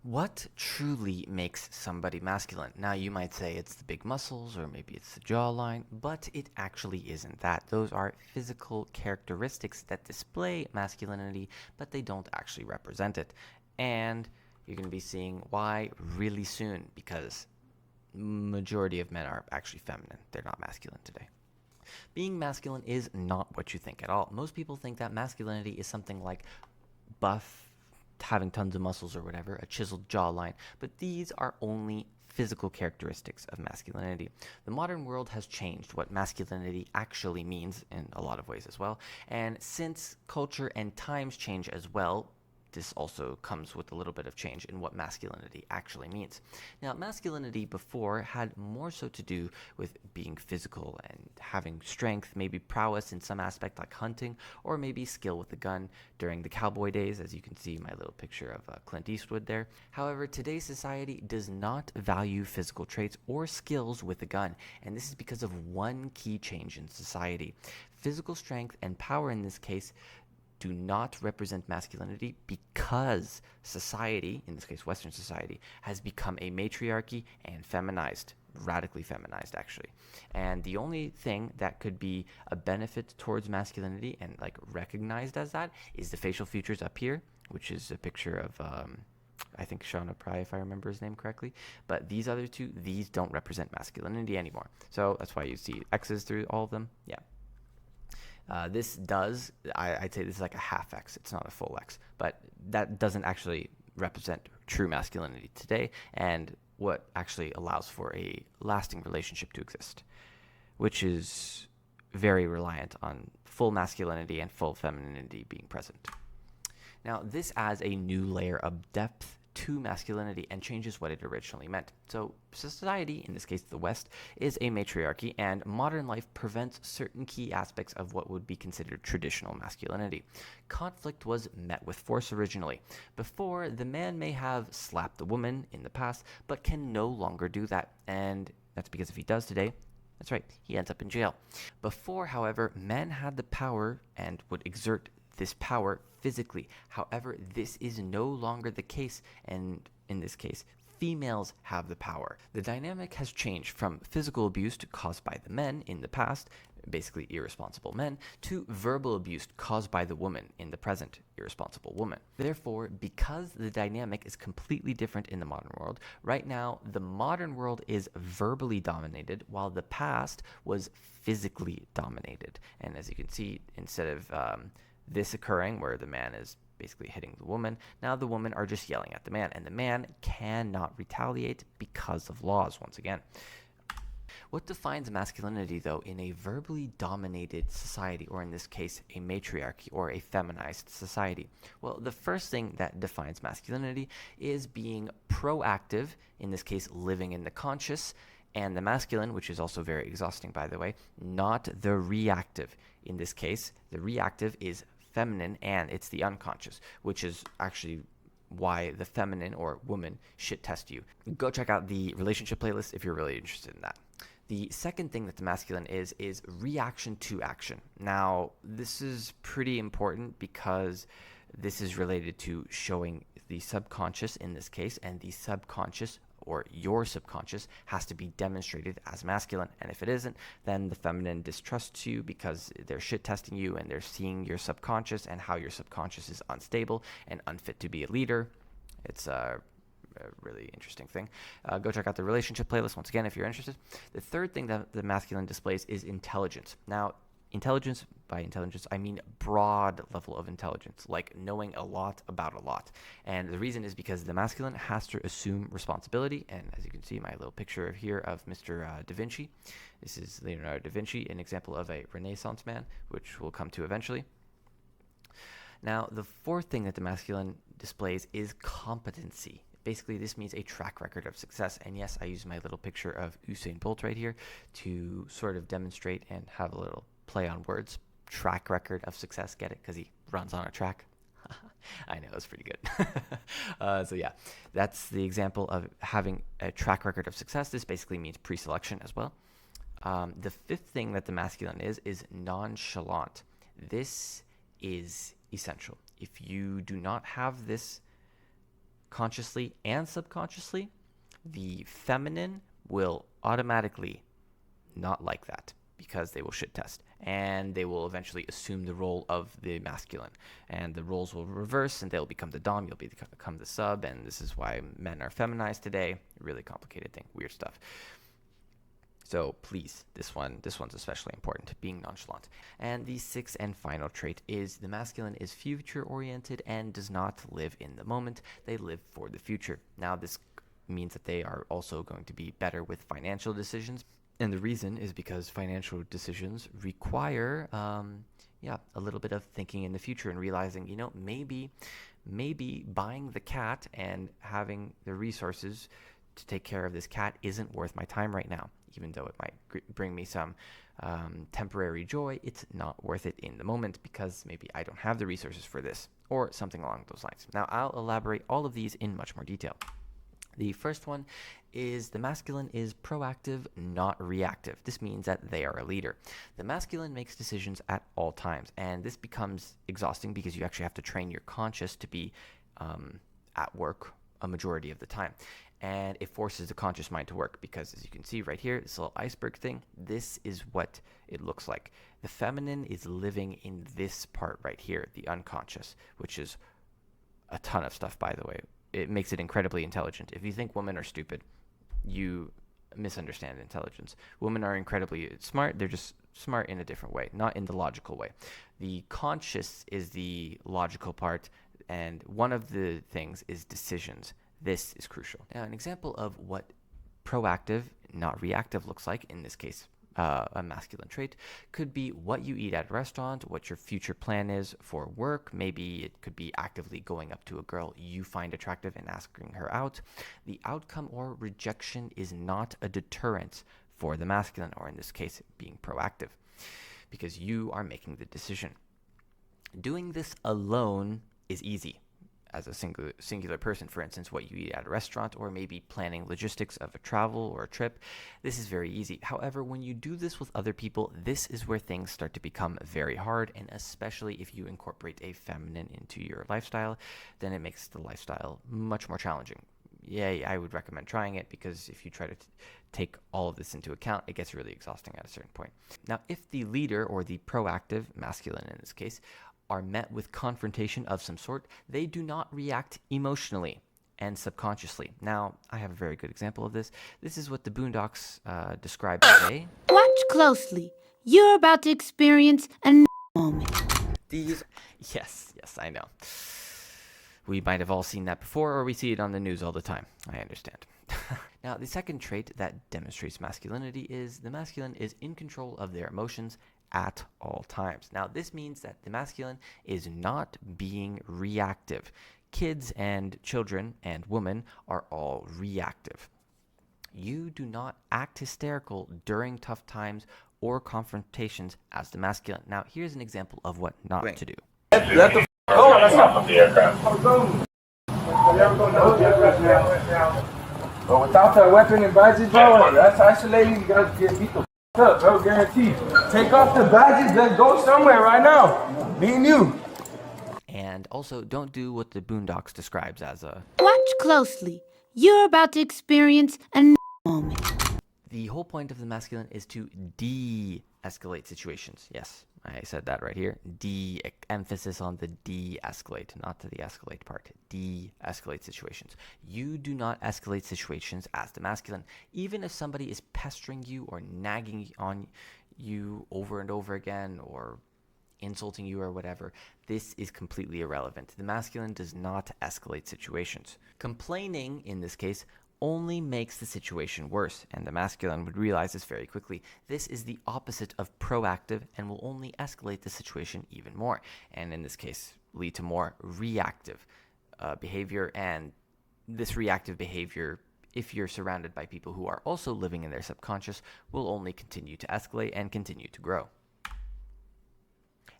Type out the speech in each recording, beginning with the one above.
What truly makes somebody masculine? Now, you might say it's the big muscles or maybe it's the jawline, but it actually isn't that. Those are physical characteristics that display masculinity, but they don't actually represent it. And you're going to be seeing why really soon, because majority of men are actually feminine. They're not masculine today. Being masculine is not what you think at all. Most people think that masculinity is something like buff, having tons of muscles or whatever, a chiseled jawline, but these are only physical characteristics of masculinity. The modern world has changed what masculinity actually means in a lot of ways as well, and since culture and times change as well, this also comes with a little bit of change in what masculinity actually means. Now, masculinity before had more so to do with being physical and having strength, maybe prowess in some aspect like hunting, or maybe skill with the gun during the cowboy days, as you can see my little picture of Clint Eastwood there. However, today's society does not value physical traits or skills with a gun, and this is because of one key change in society. Physical strength and power in this case do not represent masculinity because society, in this case Western society, has become a matriarchy and feminized, radically feminized actually. And the only thing that could be a benefit towards masculinity and like recognized as that is the facial features up here, which is a picture of I think Shauna Pry, if I remember his name correctly. But these other two, these don't represent masculinity anymore. So that's why you see X's through all of them. Yeah. This does, I'd say this is like a half X. It's not a full X, but that doesn't actually represent true masculinity today and what actually allows for a lasting relationship to exist, which is very reliant on full masculinity and full femininity being present. Now, this adds a new layer of depth to masculinity and changes what it originally meant. So, society, in this case the West, is a matriarchy, and modern life prevents certain key aspects of what would be considered traditional masculinity. Conflict was met with force originally. Before, the man may have slapped the woman in the past, but can no longer do that, and that's because if he does today, that's right, he ends up in jail. Before, however, men had the power and would exert this power physically. However, this is no longer the case, and in this case, females have the power. The dynamic has changed from physical abuse caused by the men in the past, basically irresponsible men, to verbal abuse caused by the woman in the present, irresponsible woman. Therefore, because the dynamic is completely different in the modern world, right now the modern world is verbally dominated while the past was physically dominated. And as you can see, instead of this occurring where the man is basically hitting the woman, now the women are just yelling at the man, and the man cannot retaliate because of laws once again. What defines masculinity, though, in a verbally dominated society, or in this case, a matriarchy or a feminized society? Well, the first thing that defines masculinity is being proactive, in this case, living in the conscious, and the masculine, which is also very exhausting, by the way, not the reactive. In this case, the reactive is feminine and it's the unconscious, which is actually why the feminine or woman shit test you. Go check out the relationship playlist if you're really interested in that. The second thing that the masculine is reaction to action. Now, this is pretty important because this is related to showing the subconscious in this case, and the subconscious or your subconscious has to be demonstrated as masculine. And if it isn't, then the feminine distrusts you because they're shit testing you and they're seeing your subconscious and how your subconscious is unstable and unfit to be a leader. It's a really interesting thing. Go check out the relationship playlist once again if you're interested. The third thing that the masculine displays is intelligence. Now, intelligence, by intelligence, I mean broad level of intelligence, like knowing a lot about a lot. And the reason is because the masculine has to assume responsibility. And as you can see, my little picture here of Mr. Da Vinci. This is Leonardo da Vinci, an example of a Renaissance man, which we'll come to eventually. Now, the fourth thing that the masculine displays is competency. Basically, this means a track record of success. And yes, I use my little picture of Usain Bolt right here to sort of demonstrate and have a little play on words. Track record of success, get it? Because he runs on a track. I know, it's pretty good. So yeah, that's the example of having a track record of success. This basically means pre-selection as well. The fifth thing that the masculine is nonchalant. This is essential. If you do not have this consciously and subconsciously, the feminine will automatically not like that because they will shit test and they will eventually assume the role of the masculine, and the roles will reverse and they'll become the dom, you'll become the sub, and this is why men are feminized today. Really complicated thing, weird stuff. So please, this one's especially important, being nonchalant. And the sixth and final trait is the masculine is future oriented and does not live in the moment. They live for the future. Now this means that they are also going to be better with financial decisions. And the reason is because financial decisions require a little bit of thinking in the future and realizing, maybe buying the cat and having the resources to take care of this cat isn't worth my time right now. Even though it might bring me some temporary joy, it's not worth it in the moment because maybe I don't have the resources for this, or something along those lines. Now, I'll elaborate all of these in much more detail. The first one is the masculine is proactive, not reactive. This means that they are a leader. The masculine makes decisions at all times, and this becomes exhausting because you actually have to train your conscious to be at work a majority of the time. And it forces the conscious mind to work because, as you can see right here, this little iceberg thing, this is what it looks like. The feminine is living in this part right here, the unconscious, which is a ton of stuff, by the way. It makes it incredibly intelligent. If you think women are stupid, you misunderstand intelligence. Women are incredibly smart. They're just smart in a different way, not in the logical way. The conscious is the logical part, and one of the things is decisions. This is crucial. Now, an example of what proactive, not reactive, looks like, in this case, a masculine trait, could be what you eat at a restaurant, what your future plan is for work. Maybe it could be actively going up to a girl you find attractive and asking her out. The outcome or rejection is not a deterrent for the masculine, or in this case, being proactive, because you are making the decision. Doing this alone is easy. As a singular person, for instance, what you eat at a restaurant, or maybe planning logistics of a travel or a trip, this is very easy. However, when you do this with other people, this is where things start to become very hard, and especially if you incorporate a feminine into your lifestyle, then it makes the lifestyle much more challenging. Yeah, I would recommend trying it, because if you try to take all of this into account, it gets really exhausting at a certain point. Now, if the leader, or the proactive, masculine in this case, are met with confrontation of some sort, they do not react emotionally and subconsciously. Now, I have a very good example of this. This is what the Boondocks describe as a... Watch closely. You're about to experience a moment. These... Yes, I know. We might have all seen that before, or we see it on the news all the time. I understand. Now, the second trait that demonstrates masculinity is the masculine is in control of their emotions at all times. Now, this means that the masculine is not being reactive. Kids and children and women are all reactive. You do not act hysterical during tough times or confrontations as the masculine. Now, here's an example of what not to do. Let the go. That's not the aircraft. But without that weapon and badges, bro, that's isolating. You gotta get beat the up, bro, guaranteed. Take off the badges, let's go somewhere right now. Me and you. And also, don't do what the Boondocks describes as a... Watch closely. You're about to experience a moment. The whole point of the masculine is to de-escalate situations. Yes, I said that right here. Emphasis on the de-escalate, not to the escalate part. De-escalate situations. You do not escalate situations as the masculine. Even if somebody is pestering you or nagging on you over and over again, or insulting you or whatever, this is completely irrelevant. The masculine does not escalate situations. Complaining, in this case, only makes the situation worse, and the masculine would realize this very quickly. This is the opposite of proactive and will only escalate the situation even more, and in this case lead to more reactive behavior. And this reactive behavior, if you're surrounded by people who are also living in their subconscious, will only continue to escalate and continue to grow.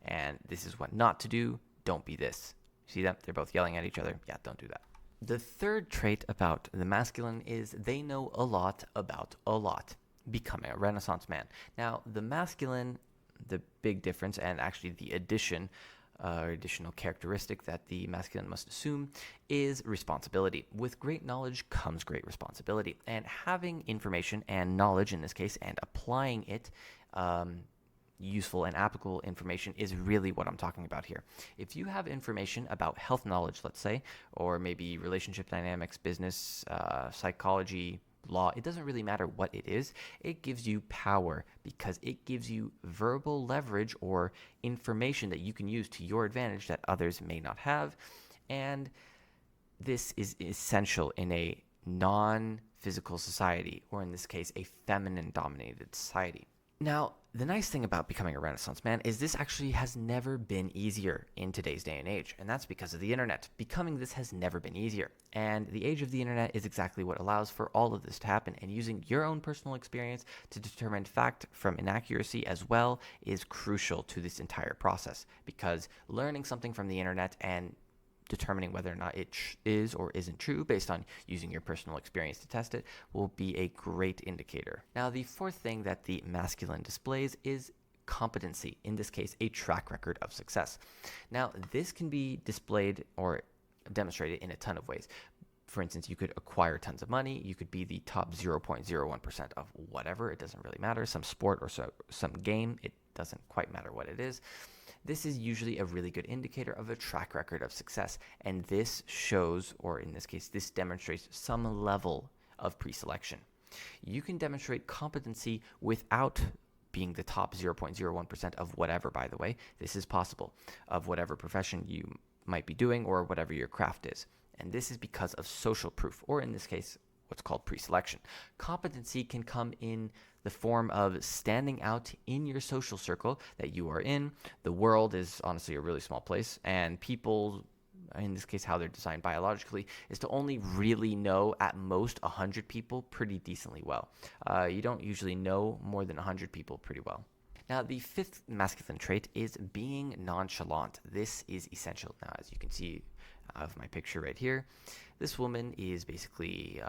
And this is what not to do. Don't be this. See them? They're both yelling at each other. Yeah, don't do that. The third trait about the masculine is they know a lot about a lot. Becoming a Renaissance man. Now, the masculine, the big difference, and actually the addition additional characteristic that the masculine must assume is responsibility. With great knowledge comes great responsibility. And having information and knowledge in this case and applying it, useful and applicable information, is really what I'm talking about here. If you have information about health knowledge, let's say, or maybe relationship dynamics, business, psychology, law, it doesn't really matter what it is. It gives you power because it gives you verbal leverage or information that you can use to your advantage that others may not have. And this is essential in a non-physical society, or in this case, a feminine-dominated society. Now, the nice thing about becoming a Renaissance man is this actually has never been easier in today's day and age, and that's because of the internet. Becoming this has never been easier, and the age of the internet is exactly what allows for all of this to happen, and using your own personal experience to determine fact from inaccuracy as well is crucial to this entire process, because learning something from the internet and determining whether or not it is or isn't true based on using your personal experience to test it will be a great indicator. Now, the fourth thing that the masculine displays is competency, in this case, a track record of success. Now, this can be displayed or demonstrated in a ton of ways. For instance, you could acquire tons of money. You could be the top 0.01% of whatever. It doesn't really matter. Some sport or some game. It doesn't quite matter what it is. This is usually a really good indicator of a track record of success. And this shows, or in this case, this demonstrates some level of pre-selection. You can demonstrate competency without being the top 0.01% of whatever, by the way. This is possible, of whatever profession you might be doing or whatever your craft is. And this is because of social proof, or in this case, what's called pre-selection. Competency can come in the form of standing out in your social circle that you are in. The world is honestly a really small place, and people, in this case, how they're designed biologically, is to only really know at most 100 people pretty decently well. You don't usually know more than 100 people pretty well. Now, the fifth masculine trait is being nonchalant. This is essential. Now, as you can see of my picture right here, this woman is basically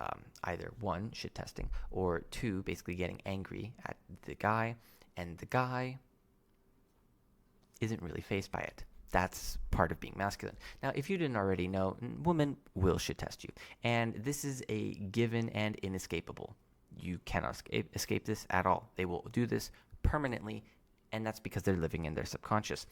either one, shit testing, or two, basically getting angry at the guy, and the guy isn't really fazed by it. That's part of being masculine. Now, if you didn't already know, women will shit test you, and this is a given and inescapable. You cannot escape this at all. They will do this permanently, and that's because they're living in their subconscious.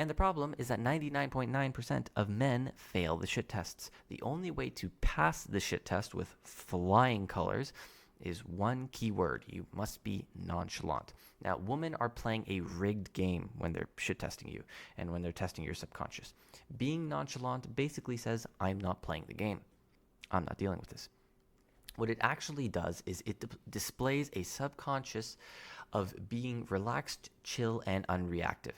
And the problem is that 99.9% of men fail the shit tests. The only way to pass the shit test with flying colors is one key word. You must be nonchalant. Now, women are playing a rigged game when they're shit testing you and when they're testing your subconscious. Being nonchalant basically says, I'm not playing the game. I'm not dealing with this. What it actually does is it displays a subconscious of being relaxed, chill, and unreactive.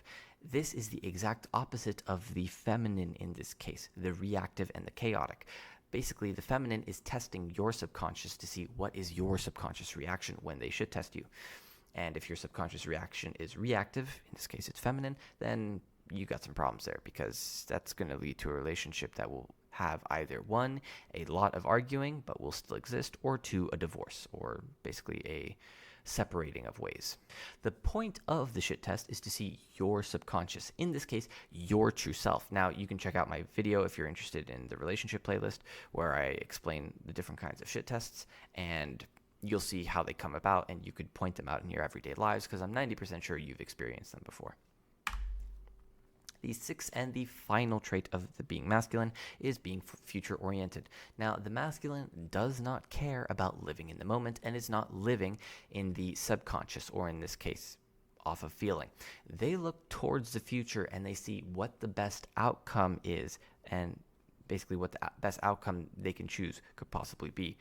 This is the exact opposite of the feminine in this case, the reactive and the chaotic. Basically, the feminine is testing your subconscious to see what is your subconscious reaction when they should test you. And if your subconscious reaction is reactive, in this case it's feminine, then you got some problems there, because that's going to lead to a relationship that will have either one, a lot of arguing but will still exist, or two, a divorce, or basically a separating of ways. The point of the shit test is to see your subconscious, in this case, your true self. Now, you can check out my video if you're interested in the relationship playlist, where I explain the different kinds of shit tests, and you'll see how they come about, and you could point them out in your everyday lives, because I'm 90% sure you've experienced them before. The sixth and the final trait of the being masculine is being future-oriented. Now, the masculine does not care about living in the moment and is not living in the subconscious, or in this case, off of feeling. They look towards the future and they see what the best outcome is, and basically what the best outcome they can choose could possibly be.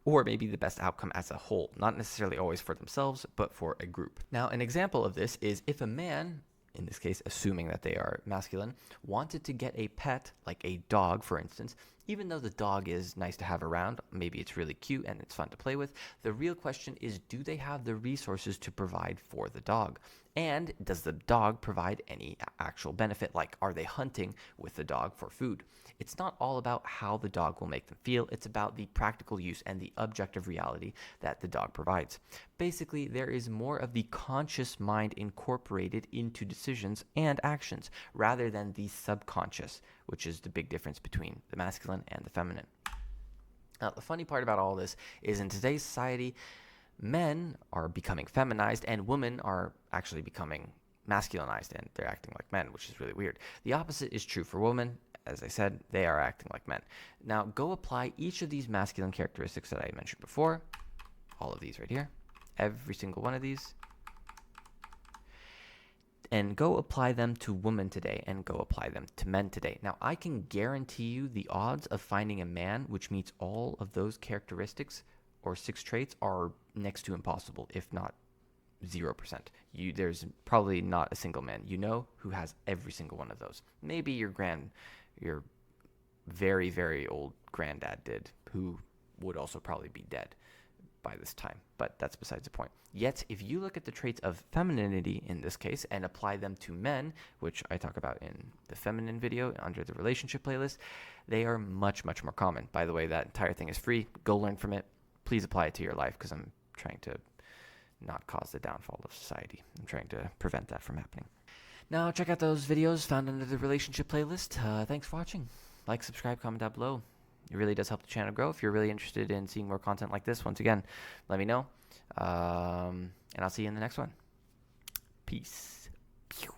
Or maybe the best outcome as a whole, not necessarily always for themselves, but for a group. Now, an example of this is if a man, in this case, assuming that they are masculine, wanted to get a pet, like a dog, for instance, Even though the dog is nice to have around, maybe it's really cute and it's fun to play with, the real question is, do they have the resources to provide for the dog? And does the dog provide any actual benefit? Like, are they hunting with the dog for food? It's not all about how the dog will make them feel. It's about the practical use and the objective reality that the dog provides. Basically, there is more of the conscious mind incorporated into decisions and actions rather than the subconscious, which is the big difference between the masculine and the feminine. Now, the funny part about all this is in today's society, men are becoming feminized and women are actually becoming masculinized and they're acting like men, which is really weird. The opposite is true for women. As I said, they are acting like men. Now, go apply each of these masculine characteristics that I mentioned before, all of these right here, every single one of these, and go apply them to women today and go apply them to men today. Now, I can guarantee you the odds of finding a man which meets all of those characteristics or 6 traits are next to impossible, if not 0%. There's probably not a single man who has every single one of those. Maybe your very, very old granddad did, who would also probably be dead by this time, but that's besides the point. Yet, if you look at the traits of femininity in this case and apply them to men, which I talk about in the feminine video under the relationship playlist, they are much, much more common. By the way, that entire thing is free. Go learn from it. Please apply it to your life because I'm trying to not cause the downfall of society. I'm trying to prevent that from happening. Now, check out those videos found under the relationship playlist. Thanks for watching. Like, subscribe, comment down below. It really does help the channel grow. If you're really interested in seeing more content like this, once again, let me know. And I'll see you in the next one. Peace. Pew.